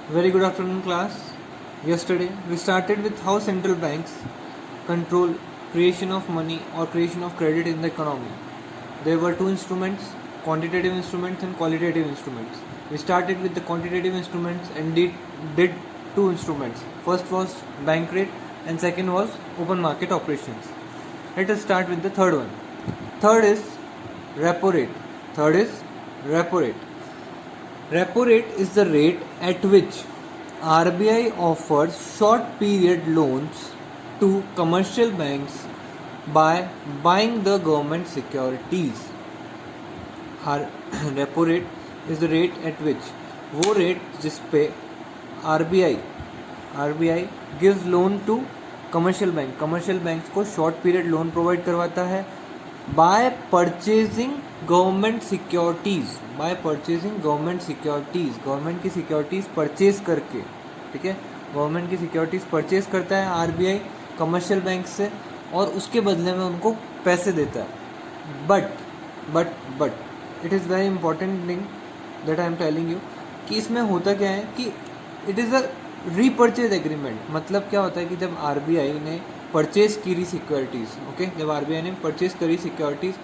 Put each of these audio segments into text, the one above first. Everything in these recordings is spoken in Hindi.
Very good afternoon, class. Yesterday, we started with how central banks control creation of money or creation of credit in the economy. There were two instruments, quantitative instruments and qualitative instruments. We started with the quantitative instruments and did two instruments. First was bank rate and second was open market operations. Let us start with the third one. Third is repo rate. Third is repo rate. Repo rate is the rate at which RBI offers short period loans to commercial banks by buying the government securities. Repo rate is the rate at which, वो रेट जिस पे RBI gives loan to commercial banks को शॉर्ट पीरियड लोन प्रोवाइड करवाता है by purchasing government securities, government की सिक्योरिटीज परचेज करके, ठीक है, गवर्नमेंट की सिक्योरिटीज परचेज करता है आरबीआई कमर्शियल बैंक से और उसके बदले में उनको पैसे देता है. But it is very important thing that I am telling you कि इसमें होता क्या है कि it is a repurchase agreement. मतलब क्या होता है कि जब आरबीआई ने परचेज करी सिक्योरिटीज़, ओके, जब आरबीआई ने परचेज करी securities,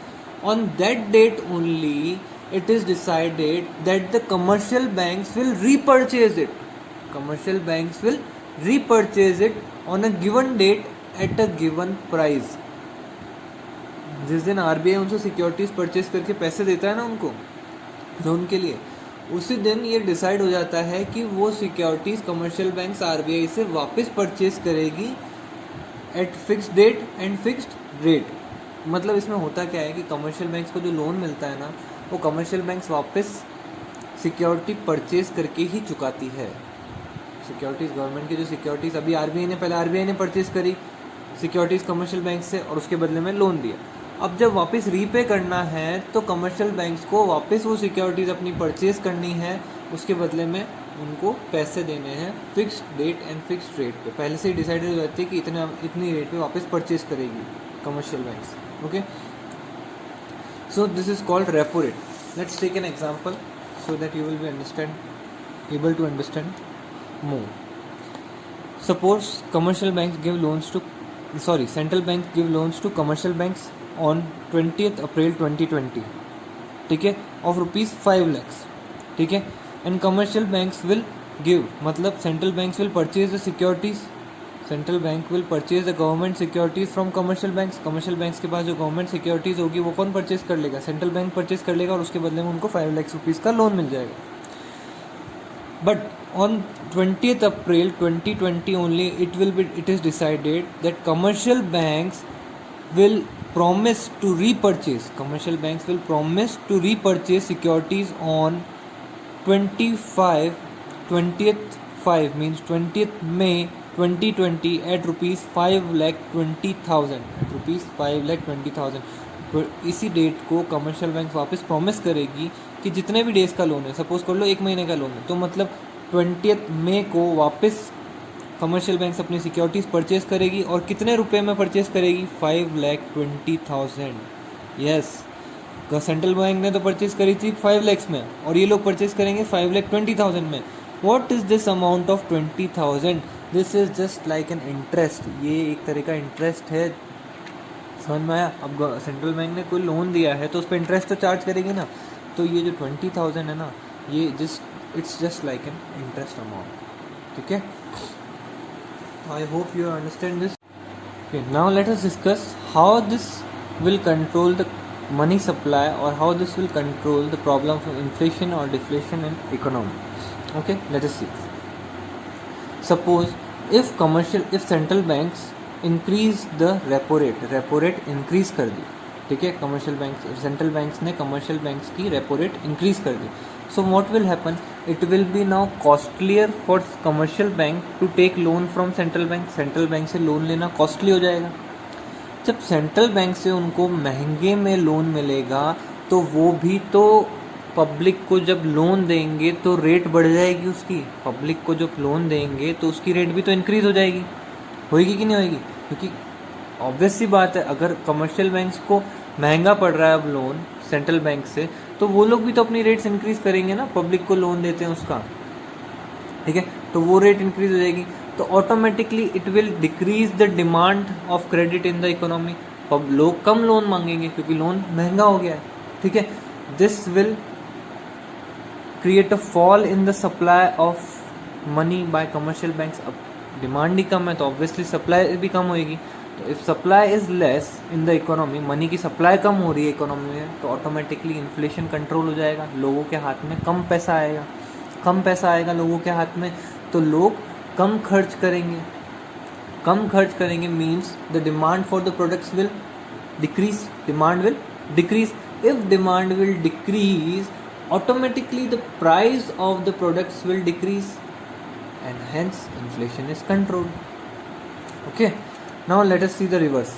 on that date only it is decided that the commercial banks will repurchase it. Commercial banks will repurchase it on a given date at a given price. जिस दिन आरबीआई उनसे सिक्योरिटीज परचेज करके पैसे देता है ना उनको लोन के लिए, उसी दिन ये डिसाइड हो जाता है कि वो सिक्योरिटीज कमर्शियल बैंक्स आरबीआई से वापस परचेज करेगी at fixed date and fixed rate. मतलब इसमें होता क्या है कि कमर्शियल बैंक्स को जो लोन मिलता है ना, वो कमर्शियल बैंक्स वापस सिक्योरिटी परचेज करके ही चुकाती है. सिक्योरिटीज़, गवर्नमेंट की जो सिक्योरिटीज़ अभी आरबीआई ने परचेज करी सिक्योरिटीज़ कमर्शियल बैंक से और उसके बदले में लोन दिया. अब जब वापस रीपे करना है तो कमर्शियल बैंक्स को वापस वो सिक्योरिटीज़ अपनी परचेज करनी है, उसके बदले में उनको पैसे देने हैं fixed date and fixed rate पे. पहले से ही डिसाइडेड हो जाती है कि इतनी रेट पे वापस परचेज करेगी commercial banks. Okay, so this is called repo rate. Let's take an example so that you will be able to understand more. Suppose central banks give loans to commercial banks on 20th April 2020, ठीक है, of rupees 5 lakhs, ठीक है, and commercial banks will give, मतलब central banks will purchase the securities, central bank will purchase the government securities from commercial banks के पास जो गवर्नमेंट सिक्योरिटीज़ होगी वो कौन परचेज कर लेगा, सेंट्रल बैंक परचेज कर लेगा और उसके बदले में उनको 5 लाख रुपीज़ का लोन मिल जाएगा. But on 20th April 2020 only it is decided that commercial banks will promise to repurchase securities on 20th May 2020 at rupees 5,20,000. तो इसी डेट को कमर्शियल बैंक वापस प्रॉमिस करेगी कि जितने भी डेज का लोन है, सपोज कर लो 1 महीने का लोन है, तो मतलब 20th मई को वापस कमर्शियल बैंक्स अपनी सिक्योरिटीज़ परचेज करेगी और कितने रुपए में परचेज करेगी, 5,20,000. यस, सेंट्रल बैंक ने तो परचेज करी थी 5 lakhs में और ये लोग परचेज करेंगे 5,20,000 में. What is this amount of 20,000? This is just like an interest. ये एक तरह का इंटरेस्ट है, समझ में आया. अब सेंट्रल बैंक ने कोई लोन दिया है तो उस पर इंटरेस्ट तो चार्ज करेगी ना, तो ये जो 20,000 है ना, ये it's just like an interest amount. ठीक है, I hope you understand this. Okay, now let us discuss how this will control the money supply or how this will control the problem of inflation or deflation in economy. Okay, let us see. Suppose if central banks increase the repo rate increase कर दी, ठीक है, सेंट्रल बैंक्स ने कमर्शियल बैंक्स की रेपो रेट इंक्रीज कर दी. So what will happen? It will be now costlier for commercial bank to take loan from central bank. Central bank से लोन लेना कॉस्टली हो जाएगा. जब सेंट्रल बैंक से उनको महंगे में लोन मिलेगा तो वो भी तो पब्लिक को जब लोन देंगे तो रेट बढ़ जाएगी उसकी. पब्लिक को जब लोन देंगे तो उसकी रेट भी तो इंक्रीज हो जाएगी. होएगी कि नहीं होएगी? क्योंकि ऑब्वियस सी बात है, अगर कमर्शियल बैंक्स को महंगा पड़ रहा है अब लोन सेंट्रल बैंक से, तो वो लोग भी तो अपनी रेट्स इंक्रीज करेंगे ना, पब्लिक को लोन देते हैं उसका. ठीक है, तो वो रेट इंक्रीज हो जाएगी, तो automatically it will decrease the demand of credit in the economy. अब लोग कम लोन मांगेंगे क्योंकि लोन महंगा हो गया है, ठीक है। This will create a fall in the supply of money by commercial banks. अब डिमांड ही कम है तो ऑब्वियसली सप्लाई भी कम होएगी। तो if supply is less in the economy, money की सप्लाई कम हो रही है इकोनॉमी में, तो ऑटोमेटिकली इन्फ्लेशन कंट्रोल हो जाएगा, लोगों के हाथ में कम पैसा आएगा, कम पैसा आएगा लोगों के हाथ में, तो लोग कम खर्च करेंगे, कम खर्च करेंगे means the demand for the products will decrease, demand will decrease. If demand will decrease, automatically the price of the products will decrease and hence inflation is controlled. Okay, now let us see the reverse.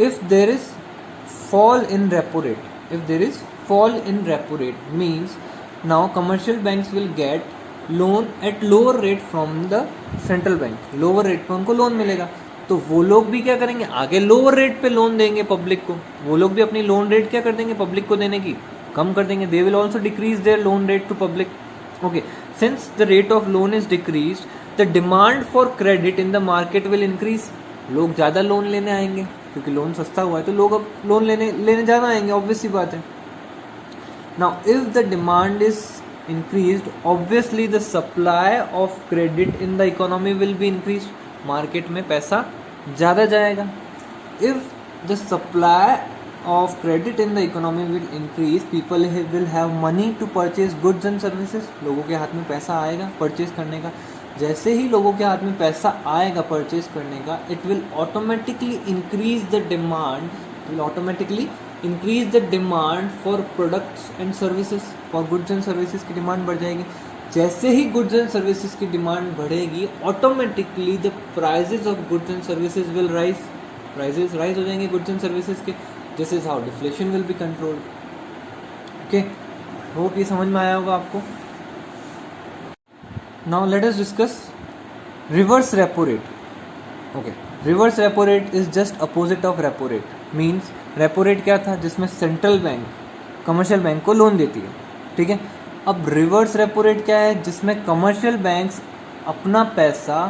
If there is fall in repo rate, if there is fall in repo rate means now commercial banks will get loan at lower rate from the central bank, lower rate पे उनको लोन मिलेगा, तो वो लोग भी क्या करेंगे, आगे लोअर रेट पे लोन देंगे पब्लिक को, वो लोग भी अपनी लोन रेट क्या कर देंगे, पब्लिक को देने की कम कर देंगे। They will also decrease their loan rate to public. Okay, since the rate of loan is decrease, the demand for credit in the market will increase. लोग ज़्यादा लोन लेने आएंगे क्योंकि लोन सस्ता हुआ है, तो लोग अब लोन लेने ज़्यादा आएंगे, ऑब्वियस सी बात है। Now if the demand is increased, obviously the supply of credit in the economy will be increased, market में पैसा ज़्यादा जाएगा। if the supply of credit in the economy will increase, people will have money to purchase goods and services, लोगों के हाथ में पैसा आएगा परचेज करने का। जैसे ही लोगों के हाथ में पैसा आएगा परचेज करने का, it will automatically increase the demand, will automatically increase the demand for products and services, for goods and services की डिमांड बढ़ जाएगी। जैसे ही goods and services की डिमांड बढ़ेगी, automatically the prices of goods and services will rise, prices rise हो जाएंगे goods and services के। This is how deflation will be controlled. Okay, hope ये समझ में आया होगा आपको। Now let us discuss reverse repo rate. Okay, reverse repo rate is just opposite of repo rate. Means repo rate क्या था, जिसमें सेंट्रल बैंक कमर्शियल बैंक को लोन देती है, ठीक है। अब रिवर्स रेपो रेट क्या है, जिसमें कमर्शियल बैंक्स अपना पैसा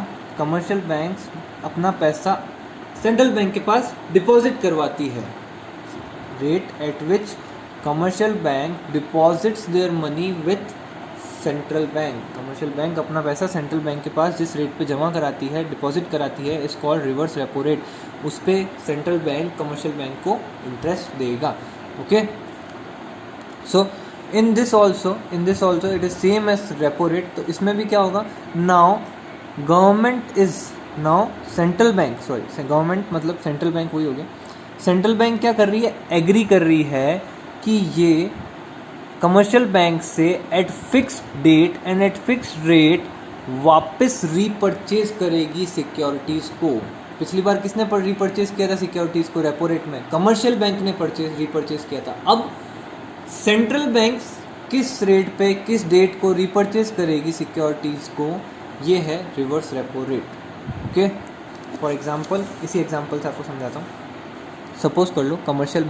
सेंट्रल बैंक के पास डिपॉजिट करवाती है। Rate at which commercial bank deposits their money with central bank, commercial bank अपना पैसा सेंट्रल बैंक के पास जिस रेट पे जमा कराती है, डिपॉजिट कराती है, is called reverse repo rate. उस पर सेंट्रल बैंक कमर्शियल बैंक को इंटरेस्ट देगा। Okay, so in this also it is same as repo rate. तो इसमें भी क्या होगा, now government is now central bank, sorry government मतलब सेंट्रल बैंक वही हो गया। सेंट्रल बैंक क्या कर रही है, एग्री कर रही है कि ये कमर्शियल बैंक से at fix date and at fix rate वापस रीपरचेज करेगी सिक्योरिटीज़ को। पिछली बार किसने रीपरचेज किया था सिक्योरिटीज़ को, रेपो रेट में कमर्शियल बैंक ने रीपरचेज किया था। अब सेंट्रल बैंक किस रेट पे किस डेट को रीपरचेज करेगी सिक्योरिटीज़ को, ये है reverse repo rate. Okay, for example इसी एग्जांपल से आपको समझाता हूँ। सपोज कर लो कमर्शियल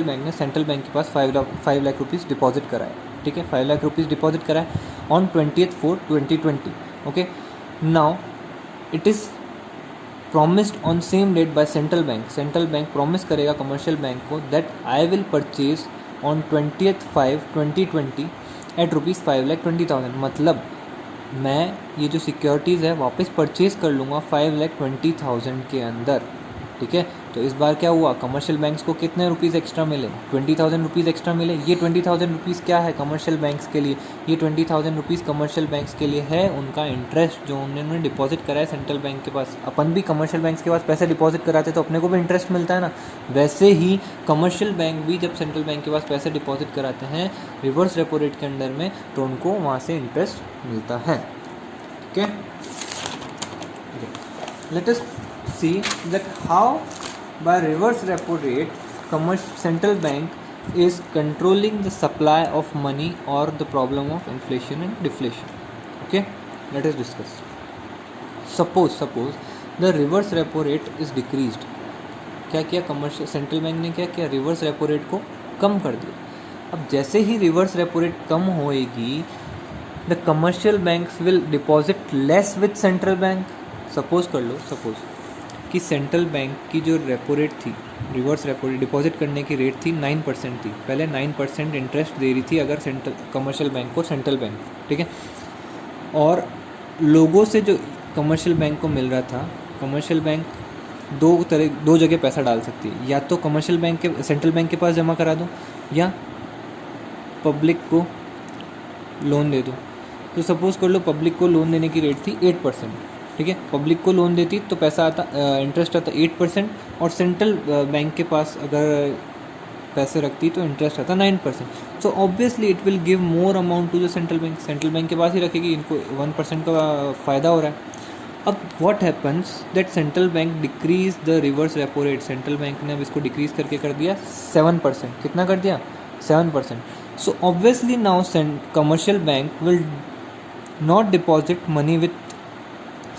बैंक ने सेंट्रल बैंक के पास 5 लाख रुपीज़ डिपॉजिट कराए, ठीक है। 5 लाख रुपीज़ डिपॉजिट कराए on 20/4/2020। Okay, now it is promised on same date by central bank promise करेगा कमर्शियल बैंक को that I will purchase on 20/5/2020 at ₹5,20,000। मतलब मैं ये जो सिक्योरिटीज़ है वापस परचेज़ कर लूँगा 5,20,000 के अंदर, ठीक है। तो इस बार क्या हुआ, कमर्शियल बैंक्स को कितने रुपीज़ एक्स्ट्रा मिले, 20,000 रुपीज़ एक्स्ट्रा मिले। ये 20,000 रुपीज़ क्या है कमर्शियल बैंक्स के लिए, ये 20,000 रुपीज़ कमर्शियल बैंक्स के लिए है उनका इंटरेस्ट जो उन्होंने डिपॉजिट करा है सेंट्रल बैंक के पास। अपन भी कमर्शियल बैंक्स के पास पैसे डिपॉजिट कराते तो अपने को भी इंटरेस्ट मिलता है ना, वैसे ही कमर्शियल बैंक भी जब सेंट्रल बैंक के पास पैसे डिपॉजिट कराते हैं रिवर्स रेपो रेट के अंडर में, तो उनको वहाँ से इंटरेस्ट मिलता है। Okay, let us see that how by reverse repo rate central bank is controlling the supply of money or the problem of inflation and deflation. Okay, let us discuss. Suppose the reverse repo rate is decreased. क्या किया कमर्शियल सेंट्रल बैंक ने, क्या किया, रिवर्स रेपो रेट को कम कर दिया। अब जैसे ही रिवर्स रेपो रेट कम होएगी the commercial banks will deposit less with central bank. Suppose कर लो, सपोज कि सेंट्रल बैंक की जो रेपो रेट थी, रिवर्स रेपो रेट डिपॉजिट करने की रेट थी 9% थी. पहले 9% इंटरेस्ट दे रही थी अगर सेंट्रल कमर्शियल बैंक को सेंट्रल बैंक, ठीक है. और लोगों से जो कमर्शियल बैंक को मिल रहा था, कमर्शियल बैंक दो जगह पैसा डाल सकती है, या तो कमर्शियल बैंक के सेंट्रल बैंक के पास जमा करा दो या पब्लिक को लोन दे दो. तो सपोज़ कर लो पब्लिक को लोन देने की रेट थी 8%, ठीक है. पब्लिक को लोन देती तो पैसा आता, इंटरेस्ट आता 8%, और सेंट्रल बैंक के पास अगर पैसे रखती तो इंटरेस्ट आता 9%. So obviously it will give more amount to the central bank. Central bank के पास ही रखेगी, इनको 1% का फ़ायदा हो रहा है. अब what happens that central bank decrease the reverse repo rate. Central bank ने अब इसको डिक्रीज करके कर दिया 7%. कितना कर दिया? 7%. So obviously now commercial bank will not deposit money with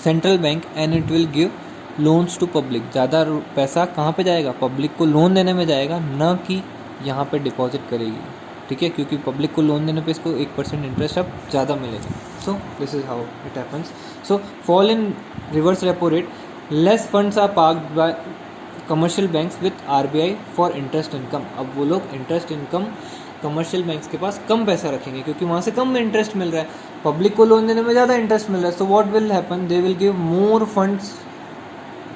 central bank and it will give loans to public. ज़्यादा पैसा कहाँ पे जाएगा? पब्लिक को लोन देने में जाएगा, न कि यहाँ पे डिपॉजिट करेगी, ठीक है. क्योंकि पब्लिक को लोन देने पे इसको 1% इंटरेस्ट अब ज़्यादा मिलेगा. So this is how it happens. So fall in reverse repo rate, less funds are parked by commercial banks with RBI for interest income. अब वो लोग इंटरेस्ट इनकम कमर्शियल बैंक्स के पास कम पैसा रखेंगे क्योंकि वहाँ से कम इंटरेस्ट मिल रहा है, पब्लिक को लोन देने में ज़्यादा इंटरेस्ट मिल रहा है. So what will happen, they will give more funds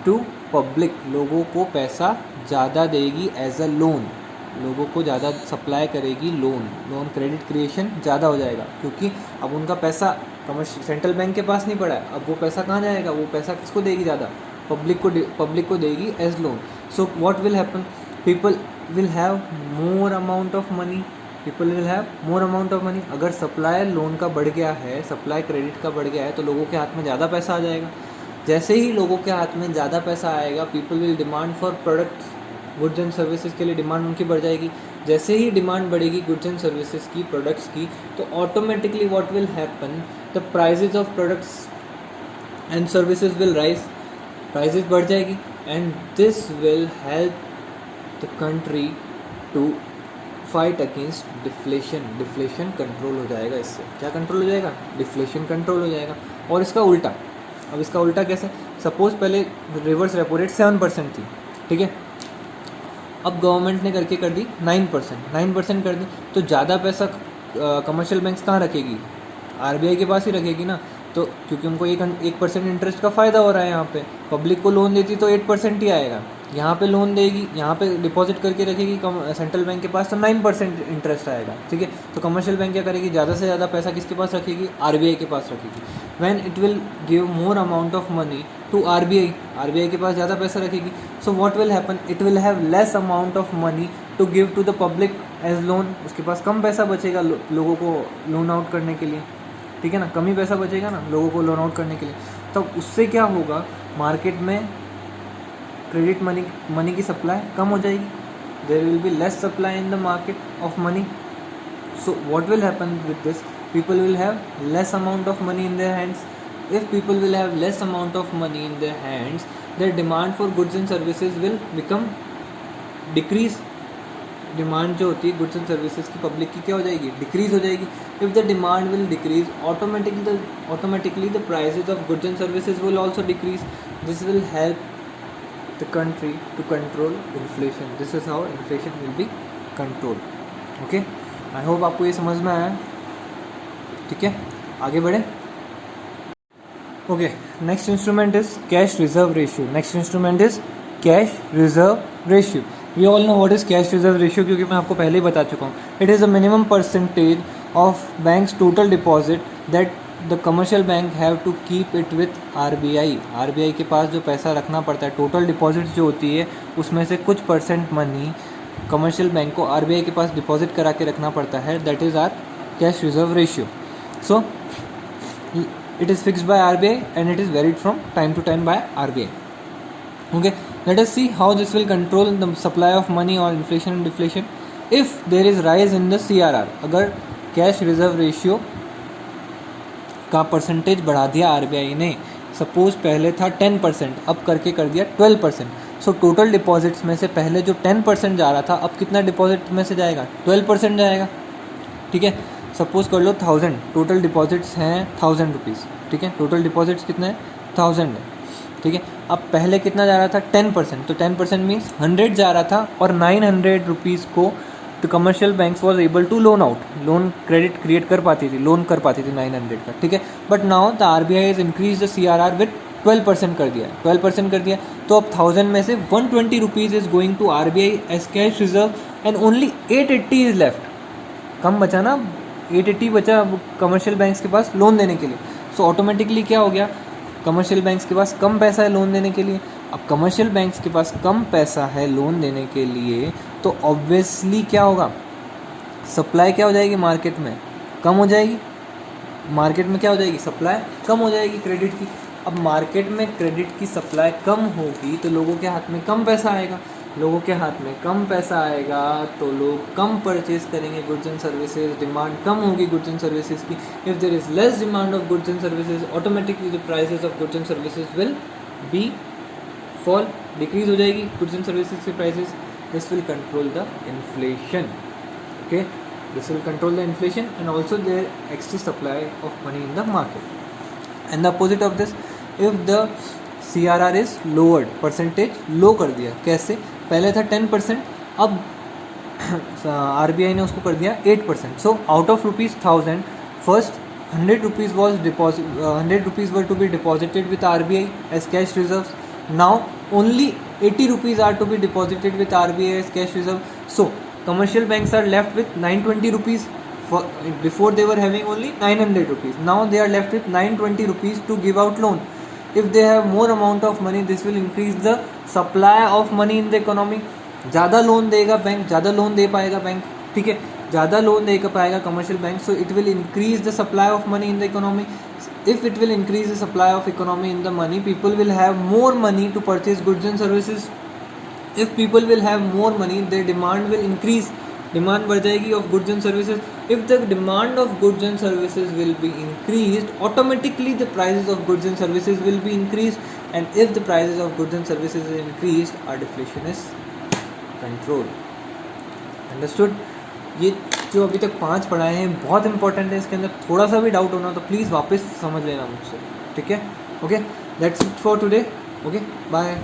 to public. लोगों को पैसा ज़्यादा देगी एज अ लोन, लोगों को ज़्यादा सप्लाई करेगी लोन क्रेडिट क्रिएशन ज़्यादा हो जाएगा क्योंकि अब उनका पैसा कमर्शियल सेंट्रल बैंक के पास नहीं पड़ा है. अब वो पैसा कहाँ जाएगा? वो पैसा किसको देगी? ज़्यादा पब्लिक को देगी as loan. So what will happen, people will have more amount of money. अगर सप्लाई लोन का बढ़ गया है, सप्लाई क्रेडिट का बढ़ गया है, तो लोगों के हाथ में ज़्यादा पैसा आ जाएगा. जैसे ही लोगों के हाथ में ज़्यादा पैसा आएगा, people will demand for products, goods and services के लिए डिमांड उनकी बढ़ जाएगी. जैसे ही डिमांड बढ़ेगी गुड्स एंड सर्विसेज की, प्रोडक्ट्स की, तो automatically what will happen, the prices of products and services will rise. Prices बढ़ जाएगी and this will help the country to fight against deflation control हो जाएगा. इससे क्या कंट्रोल हो जाएगा? डिफ्लेशन कंट्रोल हो जाएगा. और इसका उल्टा, अब इसका उल्टा कैसे? सपोज पहले रिवर्स रेपो रेट 7% थी, ठीक है. अब गवर्नमेंट ने करके कर दी 9% कर दी. तो ज़्यादा पैसा कमर्शियल बैंक्स कहाँ रखेगी? RBI के पास ही रखेगी ना. तो क्योंकि उनको 1% इंटरेस्ट का फ़ायदा हो रहा है. यहाँ पे पब्लिक को लोन देती तो 8% ही आएगा, यहाँ पे लोन देगी, यहाँ पे डिपॉजिट करके रखेगी सेंट्रल बैंक के पास, तो 9% इंटरेस्ट आएगा, ठीक है. तो कमर्शियल बैंक क्या करेगी? ज़्यादा से ज़्यादा पैसा किसके पास रखेगी? RBI के पास रखेगी. When it will give more amount of money to RBI के पास ज़्यादा पैसा रखेगी. So what will happen, it will have less amount of money to give to the public as loan. उसके पास कम पैसा बचेगा लोगों को लोन आउट करने के लिए, ठीक है ना. कम ही पैसा बचेगा ना लोगों को लोन आउट करने के लिए. तो उससे क्या होगा? मार्केट में क्रेडिट मनी की सप्लाई कम हो जाएगी. There will be less supply in the market of money. So what will happen with this, people will have less amount of money in their hands. If people will have less amount of money in their hands, their demand for goods and services will become decrease. Demand जो होती है गुड्स एंड सर्विसेज की पब्लिक की क्या हो जाएगी? डिक्रीज हो जाएगी. If the demand will decrease, automatically the prices of goods and services will also decrease. This will help the country to control inflation. This is how inflation will be controlled. Okay, I hope आपको ये समझ में आया. ठीक है, आगे बढ़े. Okay, next instrument is cash reserve ratio. Next instrument is cash reserve ratio. We all know what is cash reserve ratio क्योंकि मैं आपको पहले ही बता चुका हूँ. It is a minimum percentage of bank's total deposit that the commercial bank have to keep it with RBI के पास जो पैसा रखना पड़ता है, टोटल डिपॉजिट जो होती है उसमें से कुछ % मनी कमर्शियल बैंक को RBI के पास डिपॉजिट करा के रखना पड़ता है. That is our cash reserve ratio. So it is fixed by RBI and it is varied from time to time by RBI. Okay, let us see how this will control the supply of money और inflation and deflation. If there is rise in the CRR, अगर कैश रिजर्व रेशियो का परसेंटेज बढ़ा दिया RBI ने, सपोज पहले था 10%, अब करके कर दिया 12%. सो टोटल डिपॉजिट्स में से पहले जो 10% जा रहा था, अब कितना डिपॉजिट में से जाएगा? 12% जाएगा, ठीक है. सपोज कर लो 1000 टोटल डिपॉजिट्स हैं 1000 रुपीज़, ठीक है, टोटल डिपॉजिट्स कितना है 1000 है, ठीक है। अब पहले कितना जा रहा था 10%, तो 10% मीन्स 100 जा रहा था और 900 रुपीज़ को तो commercial banks was able to loan out, loan credit create कर पाती थी, लोन कर पाती थी 900 का, ठीक है। But now the RBI is increase the CRR with 12% कर दिया, 12% कर दिया, तो अब 1000 में से 120 rupees is going to RBI as cash reserve and only 880 is left, कम बचा ना, 880 बचा कमर्शियल बैंक्स के पास लोन देने के लिए। सो ऑटोमेटिकली क्या हो गया, कमर्शियल बैंक्स के पास कम पैसा है लोन देने के लिए। अब कमर्शियल बैंक्स के पास कम पैसा है लोन देने के लिए, तो ऑब्वियसली क्या होगा, सप्लाई क्या हो जाएगी मार्केट में, कम हो जाएगी, मार्केट में क्या हो जाएगी, सप्लाई कम हो जाएगी क्रेडिट की। अब मार्केट में क्रेडिट की सप्लाई कम होगी तो लोगों के हाथ में कम पैसा आएगा, लोगों के हाथ में कम पैसा आएगा तो लोग कम परचेज करेंगे गुड्स एंड सर्विसेज, डिमांड कम होगी गुड्स एंड सर्विसेज की। If there is less demand of goods and services, automatically the prices of goods and services will be fall, decrease हो जाएगी गुड्स एंड सर्विसेज के prices. This will control the inflation, okay, this will control the inflation and also there extra supply of money in the market. And the opposite of this, if the CRR is lowered, percentage low कर दिया, कैसे, पहले था 10%, अब RBI ने उसको कर दिया 8%। So out of ₹1000 first 100 rupees was deposit 100 rupees were to be deposited with RBI as cash reserves. Now only 80 rupees are to be deposited with RBI as cash reserve. So commercial banks are left with 920 rupees. Before they were having only 900 rupees. Now they are left with 920 rupees to give out loan. If they have more amount of money, this will increase the supply of money in the economy. ज़्यादा लोन देगा बैंक, ज़्यादा लोन दे पाएगा बैंक, ठीक है, ज़्यादा लोन दे पाएगा commercial bank, so it will increase the supply of money in the economy. If it will increase the supply of economy in the money, people will have more money to purchase goods and services. If people will have more money, their demand will increase. Demand बढ़ जाएगी of goods and services. If the demand of goods and services will be increased, automatically the prices of goods and services will be increased. And if the prices of goods and services is increased, our deflation is controlled. Understood? ये जो अभी तक 5 पढ़ाए हैं बहुत इंपॉर्टेंट है, इसके अंदर थोड़ा सा भी डाउट होना तो प्लीज़ वापस समझ लेना मुझसे, ठीक है, okay, that's it for today, okay, bye.